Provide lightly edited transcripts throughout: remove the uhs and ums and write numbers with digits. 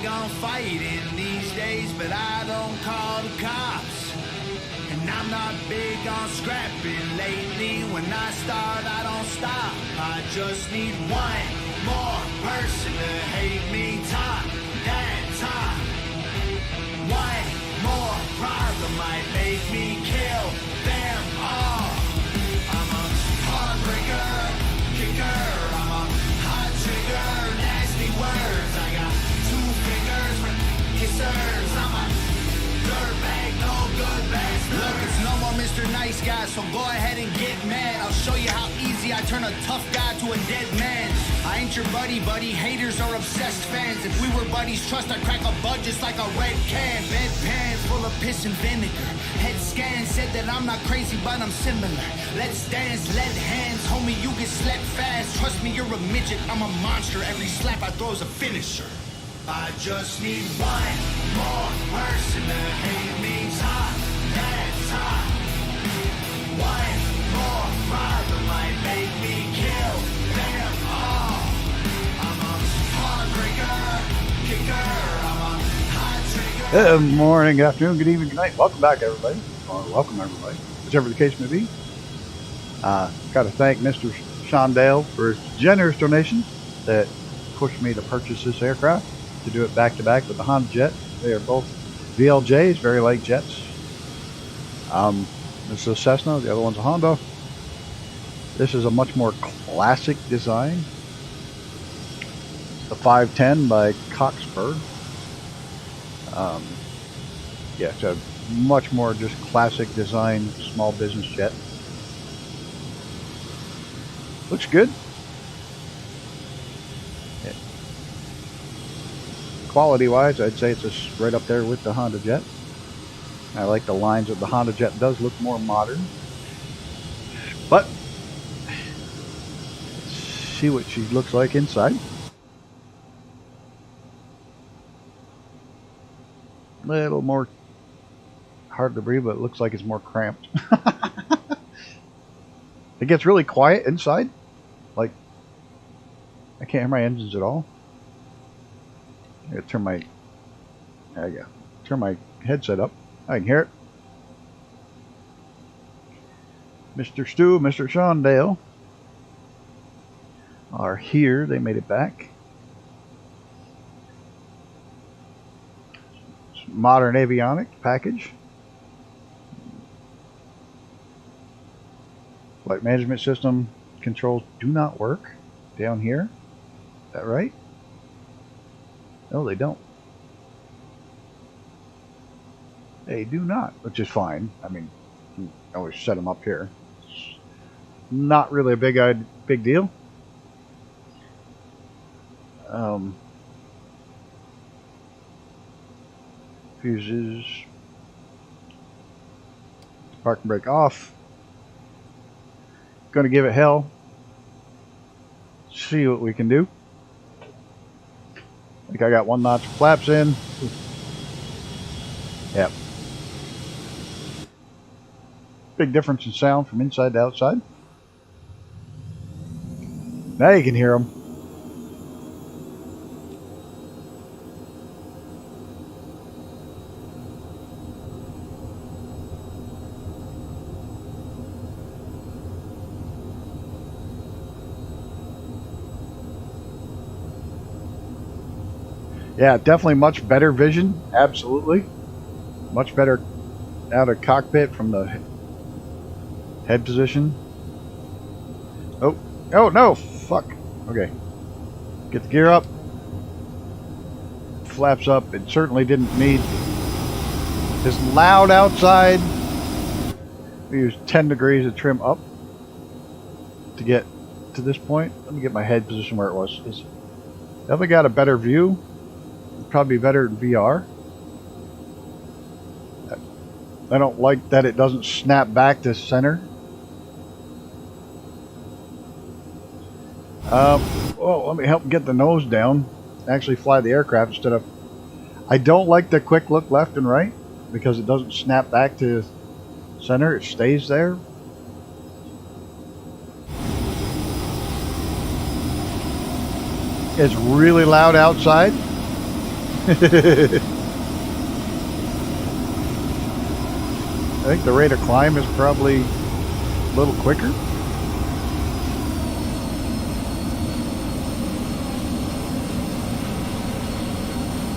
big on fighting these days, but I don't call the cops. And I'm not big on scrapping lately. When I start, I don't stop. I just need one more person to hate me. Talk that talk. One more problem might make me kill them all. I'm a heartbreaker, kicker. I'm a hot trigger, nasty words. I got 2 fingers for kissers. I'm a dirtbag, no good bastard. Look, it's no more Mr. Nice Guy, so go ahead and get mad. I'll show you how easy I turn a tough guy to a dead man. I ain't your buddy, haters are obsessed fans. If we were buddies, trust I'd crack a bud just like a red can. Bedpan full of piss and vinegar. Head scan said that I'm not crazy, but I'm similar. Let's dance, let hands, homie, you get slapped fast. Trust me, you're a midget, I'm a monster. Every slap I throw is a finisher. I just need one more person to hate me. Talk that talk. One more problem might make me kill them all. I'm a heartbreaker, kicker. I'm a hot trigger. Good morning, good afternoon, good evening, good night. Welcome back, everybody. Or welcome, everybody, whichever the case may be. Got to thank Mr. Shondale for his generous donation that pushed me to purchase this aircraft, to do it back to back with the Honda Jet. They are both VLJs, very light jets. This is a Cessna, the other one's a Honda. This is a much more classic design. The 510 by Cockspur. Yeah, it's a much more just classic design, small business jet. Looks good. Yeah. Quality-wise, I'd say it's just right up there with the Honda Jet. I like the lines of the Honda Jet. Does look more modern. But let's see what she looks like inside. A little more hard to breathe, but it looks like it's more cramped. It gets really quiet inside. Like, I can't hear my engines at all. I gotta turn my, there you go. Turn my headset up. I can hear it. Mr. Stu, Mr. Shondale are here. They made it back. Modern avionics package. Flight management system controls do not work down here. Is that right? No, they don't. They do not, which is fine. I mean, you always set them up here. It's not really a big deal. Fuses. Park and brake off. Going to give it hell. See what we can do. I think I got 1 notch of flaps in. Yep. Big difference in sound from inside to outside. Now you can hear them. Yeah, definitely much better vision. Absolutely. Much better out of cockpit from the head position. Oh no, fuck. Okay. Get the gear up. Flaps up. It certainly didn't need. It's loud outside. We used 10 degrees of trim up to get to this point. Let me get my head position where it was. It's definitely got a better view. Probably better in VR. I don't like that it doesn't snap back to center. Well, let me help get the nose down. Actually fly the aircraft instead of... I don't like the quick look left and right because it doesn't snap back to center. It stays there. It's really loud outside. I think the rate of climb is probably a little quicker.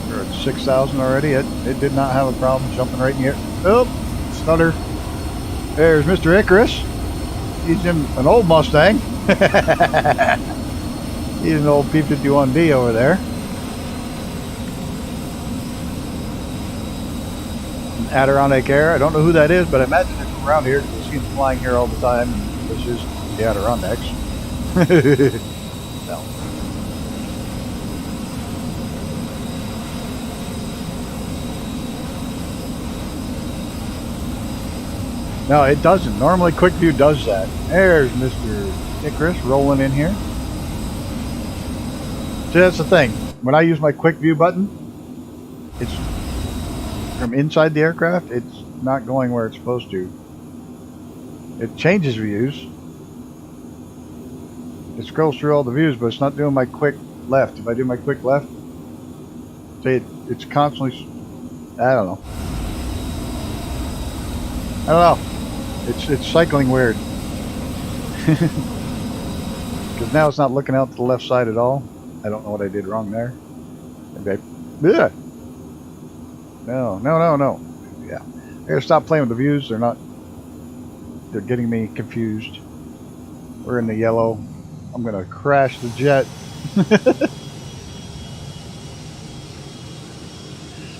We're at 6,000 already. It did not have a problem jumping right in the air. Oh, stutter. There's Mr. Icarus. He's in an old Mustang. He's an old P51D over there. An Adirondack Air. I don't know who that is, but I imagine they're from around here. You see them flying here all the time. This is the Adirondacks. No. No, it doesn't. Normally Quick View does that. There's Mr. Icarus rolling in here. See, that's the thing. When I use my Quick View button, it's from inside the aircraft, it's not going where it's supposed to. It changes views. It scrolls through all the views, but it's not doing my quick left. If I do my quick left, see, it's constantly, I don't know. I don't know. It's cycling weird. Because now it's not looking out to the left side at all. I don't know what I did wrong there. Maybe yeah. No. Yeah. I gotta stop playing with the views. They're getting me confused. We're in the yellow. I'm gonna crash the jet.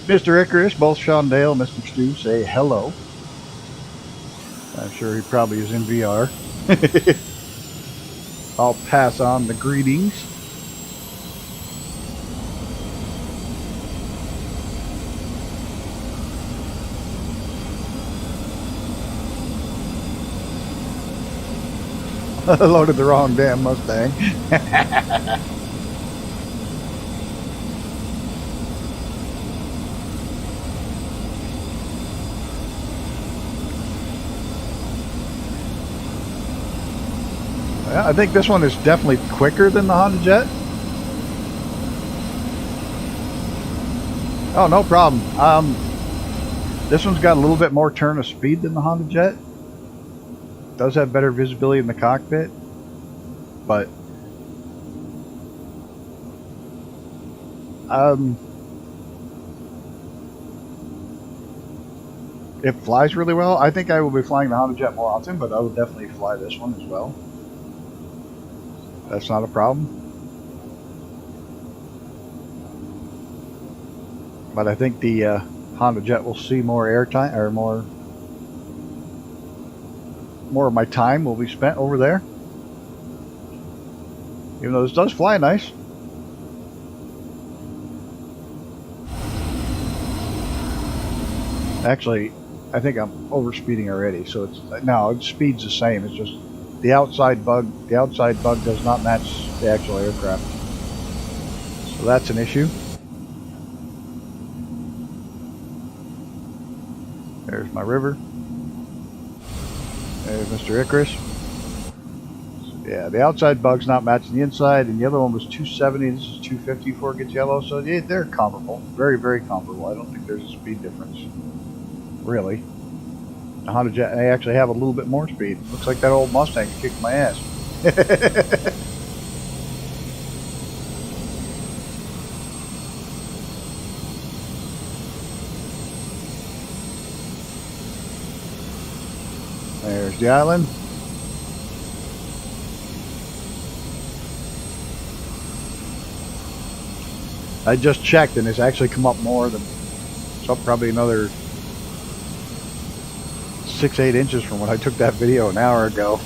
Mr. Icarus, both Sean Dale and Mr. Stu say hello. I'm sure he probably is in VR. I'll pass on the greetings. Loaded the wrong damn Mustang. Yeah, I think this one is definitely quicker than the Honda Jet. Oh, no problem. This one's got a little bit more turn of speed than the Honda Jet. Does have better visibility in the cockpit, but it flies really well. I think I will be flying the Honda Jet more often, but I will definitely fly this one as well. That's not a problem. But I think the Honda Jet will see more airtime, or more of my time will be spent over there. Even though this does fly nice. Actually, I think I'm overspeeding already, so it speed's the same. It's just the outside bug does not match the actual aircraft. So that's an issue. There's my river. There's Mr. Icarus. Yeah, the outside bug's not matching the inside, and the other one was 270, this is 250 before it gets yellow, so yeah, they're comparable. Very, very comparable. I don't think there's a speed difference. Really. The Honda Jet, I actually have a little bit more speed. Looks like that old Mustang kicked my ass. There's the island. I just checked and it's actually come up more than, it's up probably another 6-8 inches from when I took that video an hour ago.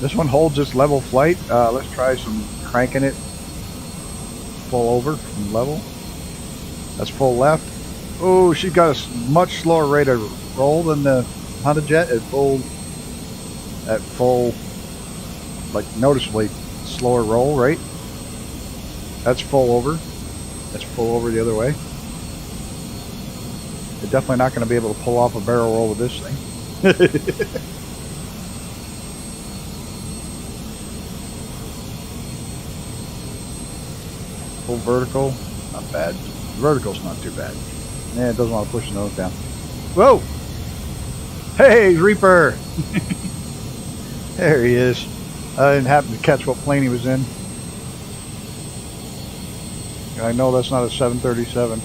This one holds its level flight. Let's try some cranking it full over from level. That's full left. Oh, she's got a much slower rate of roll than the Honda Jet at full, like noticeably slower roll, right? That's full over. That's full over the other way. You're definitely not going to be able to pull off a barrel roll with this thing. Full vertical, not bad. Vertical's not too bad. Yeah, it doesn't want to push the nose down. Whoa! Hey, Reaper! There he is. I didn't happen to catch what plane he was in. I know that's not a 737.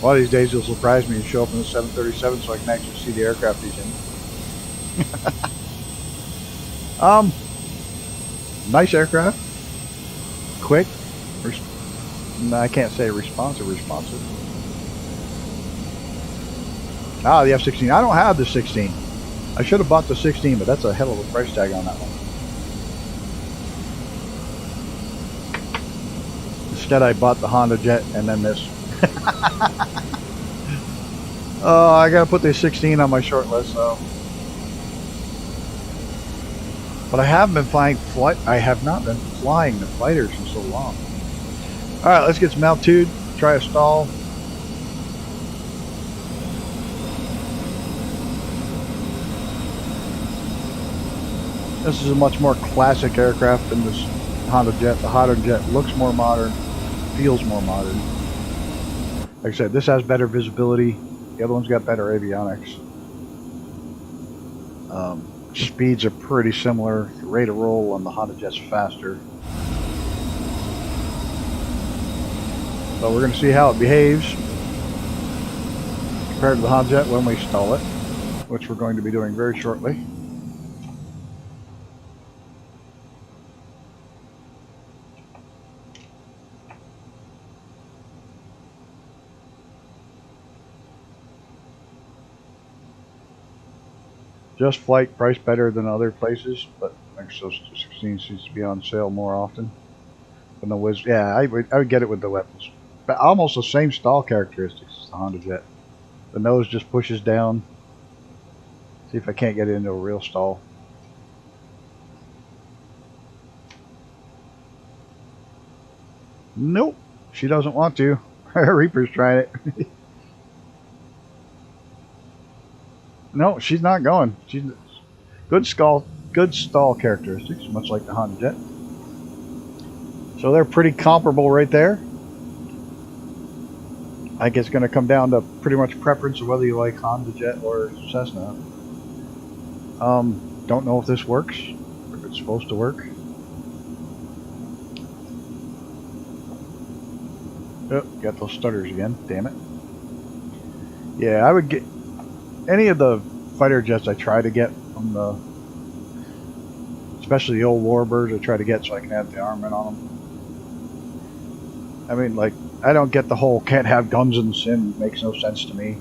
One of these days he'll surprise me and show up in a 737 so I can actually see the aircraft he's in. Nice aircraft. Quick. I can't say responsive. Ah, the F-16. I don't have the 16. I should have bought the 16, but that's a hell of a price tag on that one. Instead, I bought the Honda Jet and then this. Oh, I gotta put the 16 on my short list, so. But I haven't been flying I have not been flying the fighters in so long. All right, let's get some altitude. Try a stall. This is a much more classic aircraft than this Honda Jet. The Honda Jet looks more modern, feels more modern. Like I said, this has better visibility. The other one's got better avionics. Speeds are pretty similar. The rate of roll on the Honda Jet's faster. So we're going to see how it behaves compared to the Honda Jet when we stall it, which we're going to be doing very shortly. Just Flight priced better than other places, but Microsoft 16 seems to be on sale more often. But no whiz, yeah, I would get it with the weapons. But almost the same stall characteristics as the Honda Jet. The nose just pushes down. See if I can't get it into a real stall. Nope, she doesn't want to. Reaper's trying it. No, she's not going. She's good stall characteristics, much like the Honda Jet. So they're pretty comparable right there. I think it's going to come down to pretty much preference of whether you like Honda Jet or Cessna. Don't know if this works, if it's supposed to work. Oh, got those stutters again. Damn it. Yeah, I would get any of the fighter jets I try to get from the, especially the old Warbirds, I try to get so I can have the armament on them. I mean, like, I don't get the whole can't have guns in the sim. It makes no sense to me.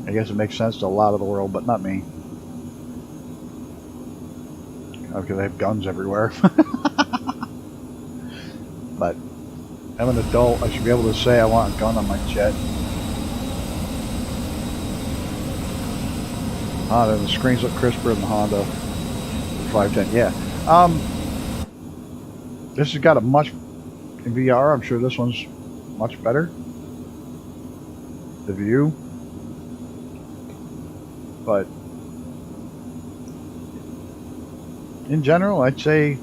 I guess it makes sense to a lot of the world, but not me. Because I have guns everywhere. But I'm an adult. I should be able to say I want a gun on my jet. Honda, the screens look crisper than the Honda 510. Yeah. This has got a much, in VR, I'm sure this one's much better. The view. But in general, I'd say,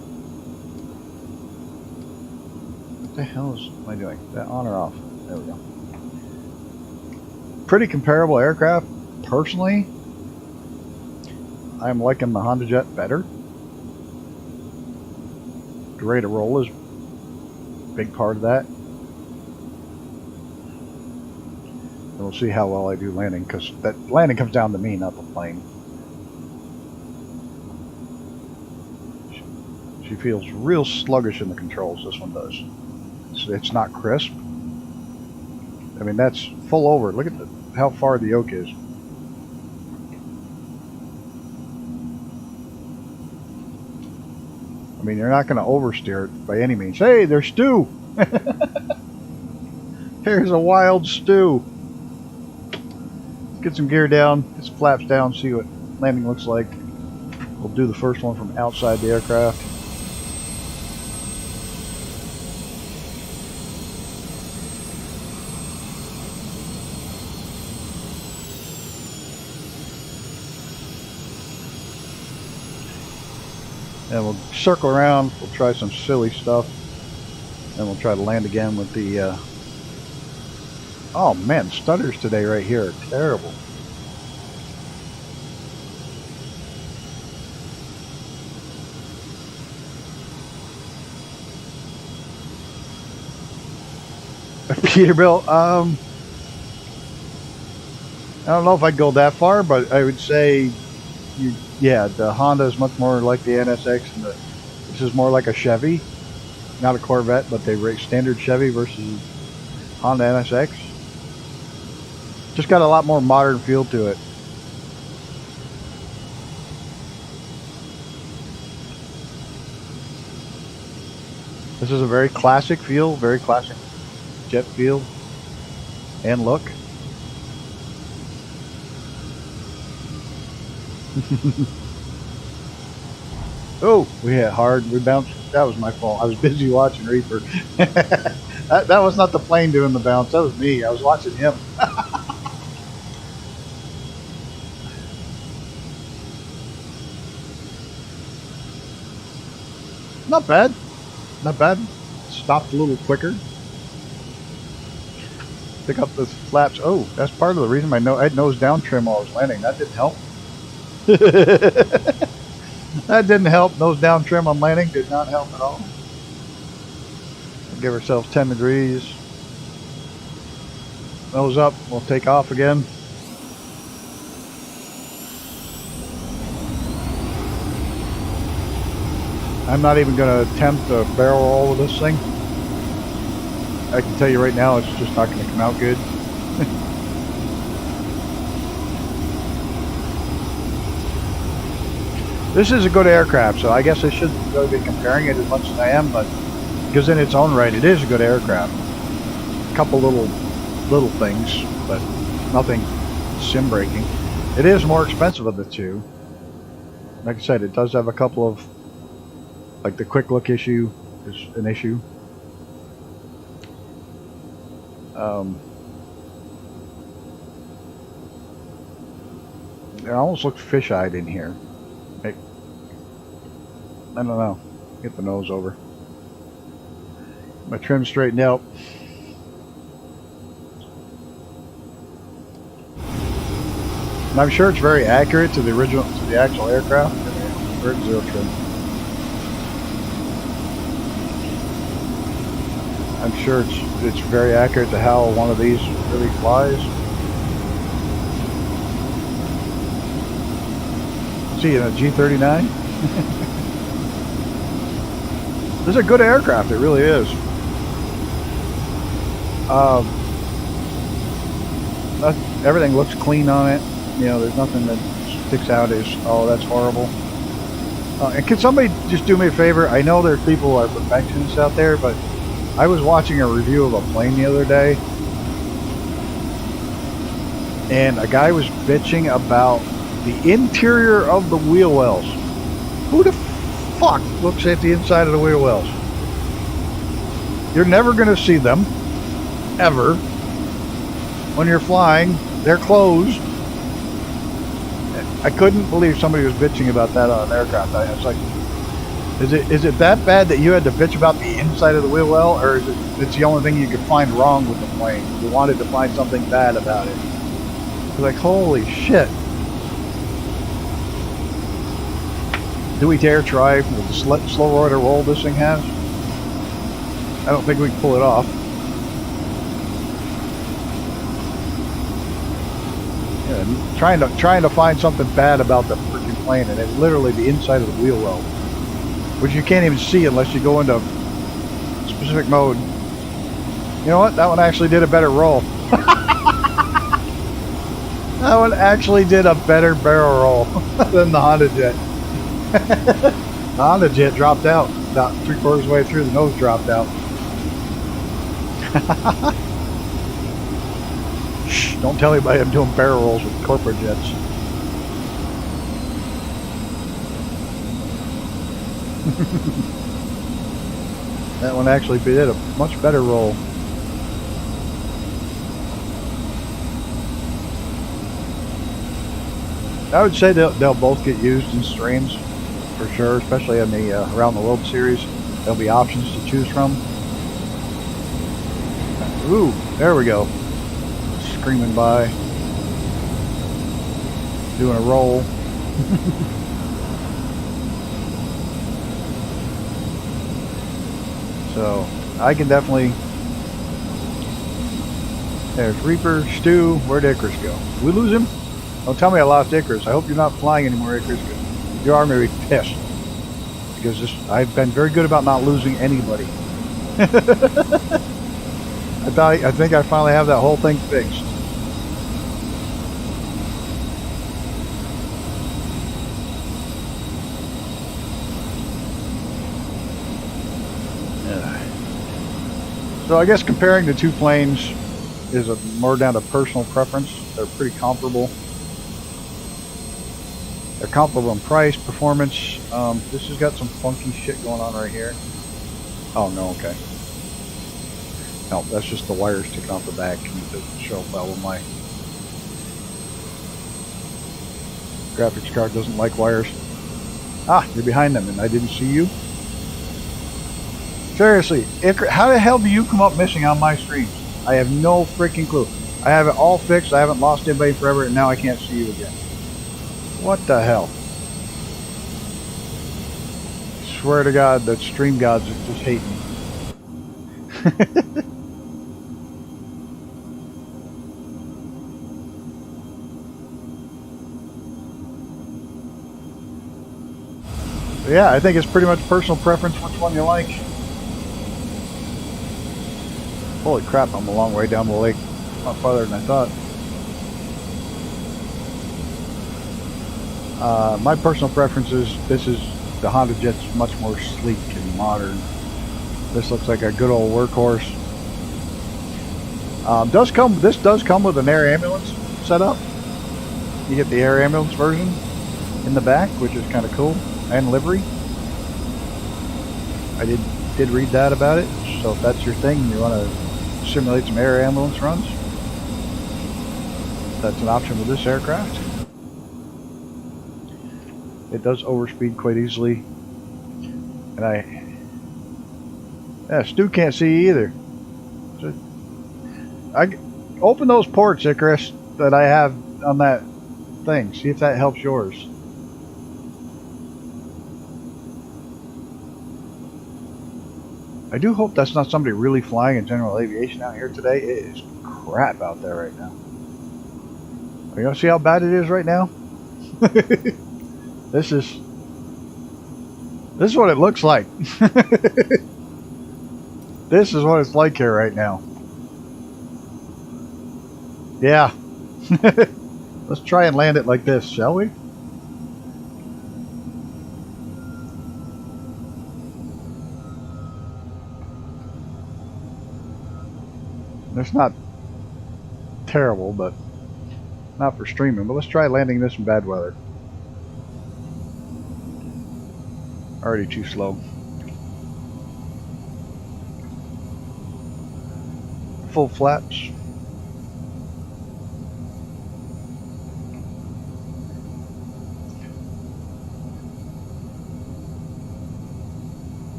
what the hell am I doing? Is that on or off? There we go. Pretty comparable aircraft, personally. I'm liking the Honda Jet better. The rate of roll is a big part of that. And we'll see how well I do landing, because that landing comes down to me, not the plane. She feels real sluggish in the controls, this one does. It's not crisp. I mean, that's full over. Look at how far the yoke is. I mean, you're not going to oversteer it by any means. Hey, there's Stu! Here's a wild Stu. Let's get some gear down, get some flaps down, see what landing looks like. We'll do the first one from outside the aircraft. And we'll circle around. We'll try some silly stuff. And we'll try to land again with the... Oh man, stutters today right here are terrible. Peterbilt, I don't know if I'd go that far, but I would say, yeah, the Honda is much more like the NSX, and this is more like a Chevy, not a Corvette, but they rate standard Chevy versus Honda NSX. Just got a lot more modern feel to it. This is a very classic feel, very classic jet feel and look. Oh, we hit hard. We bounced. That was my fault. I was busy watching Reaper. that was not the plane doing the bounce. That was me. I was watching him. Not bad. Not bad. Stopped a little quicker. Pick up the flaps. Oh, that's part of the reason I had nose down trim while I was landing. That didn't help. That didn't help. Nose down trim on landing did not help at all. We'll give ourselves 10 degrees. Nose up. We'll take off again. I'm not even going to attempt a barrel roll with this thing. I can tell you right now, it's just not going to come out good. This is a good aircraft, so I guess I shouldn't really be comparing it as much as I am, but because in its own right, it is a good aircraft. A couple little things, but nothing sim breaking. It is more expensive of the two. Like I said, it does have a couple of, like the quick look issue is an issue. It almost looks fish-eyed in here. I don't know. Get the nose over. My trim straightened out. And I'm sure it's very accurate to the original, to the actual aircraft. Bird zero trim. I'm sure it's very accurate to how one of these really flies. See, in a G39. This is a good aircraft. It really is. Everything looks clean on it. You know, there's nothing that sticks out as, oh, that's horrible. And can somebody just do me a favor? I know there's people who are perfectionists out there, but I was watching a review of a plane the other day, and a guy was bitching about the interior of the wheel wells. Who the fuck looks at the inside of the wheel wells? You're never going to see them, ever. When you're flying, they're closed. I couldn't believe somebody was bitching about that on an aircraft. I was like, is it that bad that you had to bitch about the inside of the wheel well, or is it's the only thing you could find wrong with the plane? You wanted to find something bad about it. I was like, holy shit. Do we dare try with the slow rotor roll this thing has? I don't think we can pull it off. Yeah, trying to find something bad about the freaking plane, and it's literally the inside of the wheel well, which you can't even see unless you go into specific mode. You know what? That one actually did a better roll. That one actually did a better barrel roll than the Honda Jet. The Honda Jet dropped out about 3/4 of the way through. The nose dropped out. Shh, don't tell anybody I'm doing barrel rolls with corporate jets. That one actually did a much better roll. I would say they'll both get used in streams. for sure, especially in the Around the World series. There'll be options to choose from. Ooh, there we go. Screaming by. Doing a roll. So, I can definitely... There's Reaper, Stu. Where'd Icarus go? Did we lose him? Don't tell me I lost Icarus. I hope you're not flying anymore, Icarus. If you are, I'm going to be pissed. Because I've been very good about not losing anybody. I think I finally have that whole thing fixed. So I guess comparing the two planes is more down to personal preference. They're pretty comparable. They're comparable in price, performance. This has got some funky shit going on right here. Oh no, okay. No, that's just the wires sticking off the back. It doesn't show up well with my graphics card. Doesn't like wires. Ah, you're behind them and I didn't see you. Seriously, how the hell do you come up missing on my streams? I have no freaking clue. I have it all fixed. I haven't lost anybody forever, and now I can't see you again. What the hell? I swear to God, that stream gods just hate me. Yeah, I think it's pretty much personal preference which one you like. Holy crap, I'm a long way down the lake. A lot farther than I thought. My personal preference is the Honda Jet's much more sleek and modern. This looks like a good old workhorse. This does come with an air ambulance setup. You get the air ambulance version in the back, which is kind of cool, and livery. I did read that about it. So if that's your thing, you want to simulate some air ambulance runs, that's an option with this aircraft. It does overspeed quite easily, and Stu can't see either. So I open those ports, Icarus, that I have on that thing. See if that helps yours. I do hope that's not somebody really flying in general aviation out here today. It is crap out there right now. Are you gonna see how bad it is right now? This is what it looks like. This is what it's like here right now. Yeah. Let's try and land it like this, shall we? It's not terrible, but not for streaming. But let's try landing this in bad weather. Already too slow. Full flaps.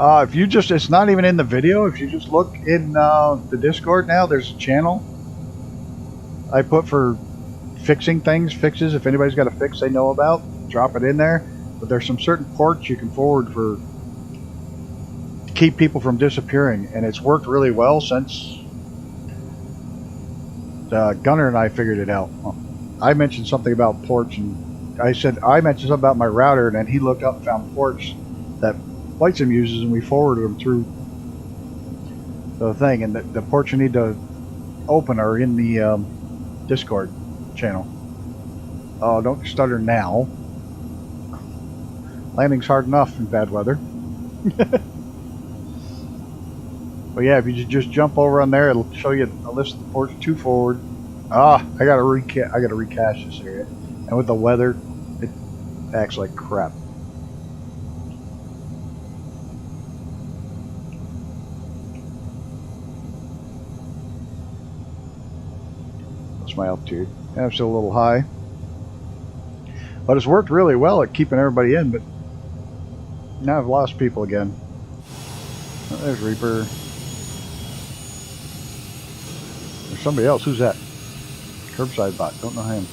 If you just, it's not even in the video. If you just look in the Discord now, there's a channel I put for fixing things, fixes. If anybody's got a fix they know about, drop it in there. But there's some certain ports you can forward for to keep people from disappearing, and it's worked really well since Gunner and I figured it out. I mentioned something about ports, and I mentioned something about my router, and then he looked up and found ports that Flight Sim uses, and we forwarded them through the thing. And the ports you need to open are in the Discord channel. Oh, don't stutter now. Landing's hard enough in bad weather. But yeah, if you just jump over on there, it'll show you a list of the ports to forward. I gotta recache this area, and with the weather, it acts like crap. My altitude. I'm still a little high. But it's worked really well at keeping everybody in, but now I've lost people again. Oh, there's Reaper. There's somebody else. Who's that? Curbside bot. Don't know him.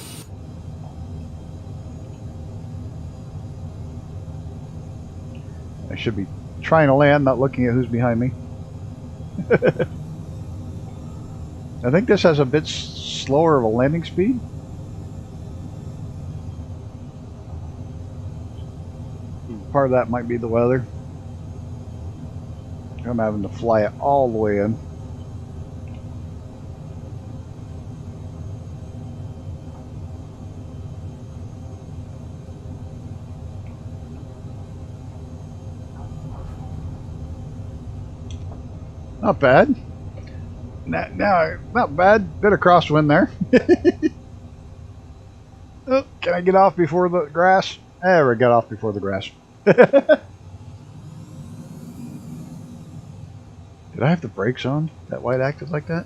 I should be trying to land, not looking at who's behind me. I think this has a bit slower of a landing speed. Part of that might be the weather. I'm having to fly it all the way in. Not bad. Now, not bad. Bit of crosswind there. Oh, can I get off before the grass? There, we got off before the grass. Did I have the brakes on? That white acted like that?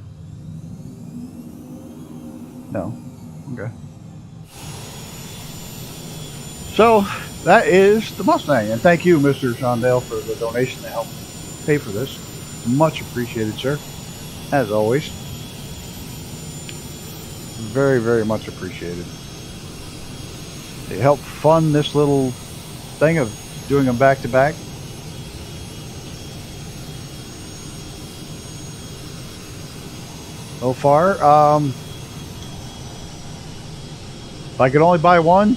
No. Okay. So, that is the Mustang. And thank you, Mr. Shondale, for the donation to help pay for this. Much appreciated, sir. As always. Very, very much appreciated. It helped fund this little thing of doing them back to back. So far, if I could only buy one,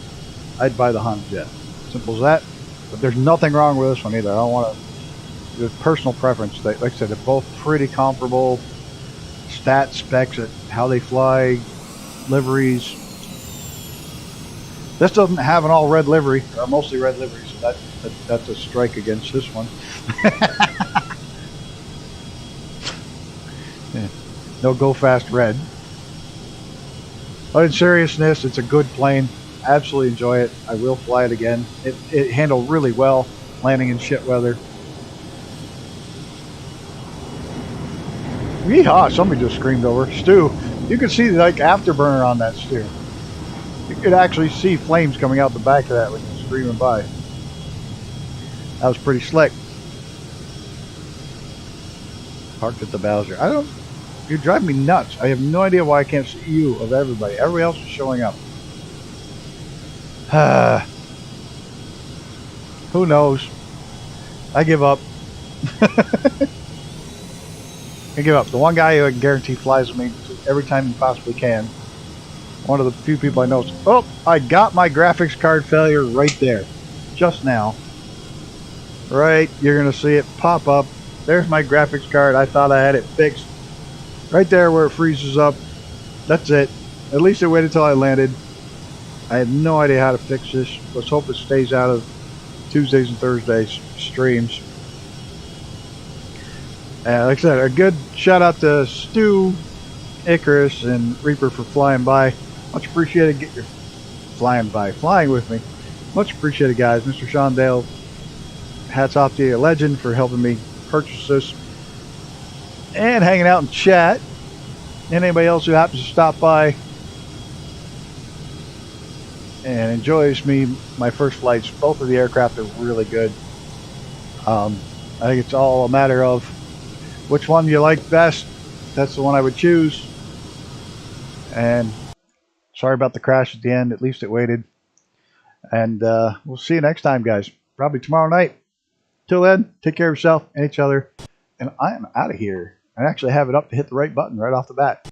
I'd buy the Honda Jet. Simple as that. But there's nothing wrong with this one either. I don't want to. There's personal preference. Like I said, they're both pretty comparable. Stat specs, at how they fly, liveries. This doesn't have an all red livery, or mostly red livery, so that's a strike against this one. Yeah. No go fast red. But in seriousness, it's a good plane. Absolutely enjoy it. I will fly it again. It handled really well landing in shit weather. Yeehaw, somebody just screamed over. Stu, you could see like afterburner on that steer. You could actually see flames coming out the back of that when you're screaming by. That was pretty slick. Parked at the Bowser. You're driving me nuts. I have no idea why I can't see you of everybody. Everybody else is showing up. Who knows? I give up. I give up. The one guy who I can guarantee flies with me every time he possibly can. One of the few people I know. Oh, I got my graphics card failure right there. Just now. Right, you're going to see it pop up. There's my graphics card. I thought I had it fixed. Right there where it freezes up. That's it. At least it waited until I landed. I had no idea how to fix this. Let's hope it stays out of Tuesdays and Thursdays streams. Like I said, a good shout out to Stu, Icarus, and Reaper for flying by. Much appreciated. Get your flying with me. Much appreciated, guys. Mr. Shondale, hats off to you, legend, for helping me purchase this and hanging out in chat. And anybody else who happens to stop by and enjoys my first flights. Both of the aircraft are really good. I think it's all a matter of which one you like best. That's the one I would choose. And sorry about the crash at the end. At least it waited. And we'll see you next time, guys. Probably tomorrow night. Till then, take care of yourself and each other. And I am out of here. I actually have it up to hit the right button right off the bat.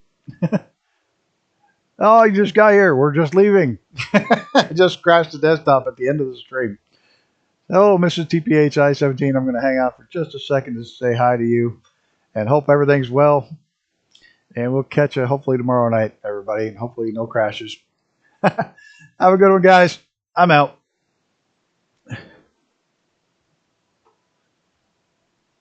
Oh, you just got here. We're just leaving. I just crashed the desktop at the end of the stream. Oh, Mrs. TPHI-17, I'm going to hang out for just a second to say hi to you. And hope everything's well. And we'll catch you hopefully tomorrow night, everybody. And hopefully no crashes. Have a good one, guys. I'm out.